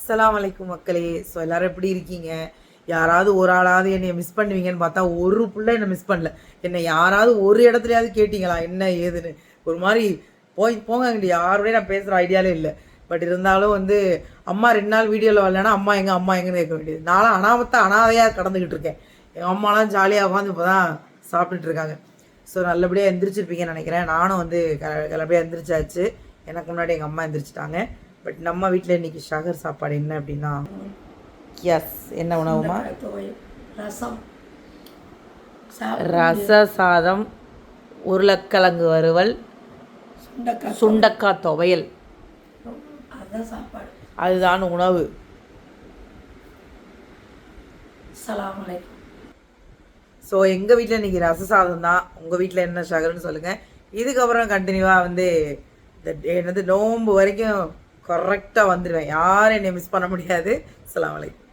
அஸ்ஸலாமு அலைக்கும் மக்களே. ஸோ எல்லோரும் எப்படி இருக்கீங்க? யாராவது ஒரு ஆளாவது என்னை மிஸ் பண்ணுவீங்கன்னு பார்த்தா ஒரு புள்ள என்னை மிஸ் பண்ணல. என்னை யாராவது ஒரு இடத்துலையாவது கேட்டிங்களா என்ன ஏதுன்னு? ஒரு மாதிரி போங்க அங்கிட்டு யாரோடய நான் பேசுகிற ஐடியாலே இல்லை. பட் இருந்தாலும் வந்து அம்மா 2 நாள் வீடியோவில் வரலன்னா அம்மா எங்கன்னு கேட்க வேண்டியது. நானும் அனாதையாக கடந்துக்கிட்டு இருக்கேன். எங்கள் அம்மாலாம் ஜாலியாக உட்காந்து இப்போ தான் சாப்பிட்டுட்டு இருக்காங்க. ஸோ நல்லபடியாக எந்திரிச்சிருப்பீங்கன்னு நினைக்கிறேன். நானும் வந்து நல்லபடியாக எந்திரிச்சாச்சு. எனக்கு முன்னாடி எங்கள் அம்மா எந்திரிச்சிட்டாங்க. பட் நம்ம வீட்டில் இன்றைக்கி ஷகர் சாப்பாடு என்ன அப்படின்னா, எஸ் என்ன உணவுமா? ரச சாதம், உருளைக்கிழங்கு வறுவல், சுண்டக்காய் துவையல், அதுதான் உணவு. ஸோ எங்கள் வீட்டில் இன்றைக்கி ரச சாதம் தான். உங்கள் வீட்டில் என்ன ஷகர்னு சொல்லுங்கள். இதுக்கப்புறம் கண்டினியூவாக வந்து என்னது நோன்பு வரைக்கும் கரெக்டாக வந்துடுவேன். யாரும் என்னை மிஸ் பண்ண முடியாது. அஸ்ஸலாமு அலைக்கும்.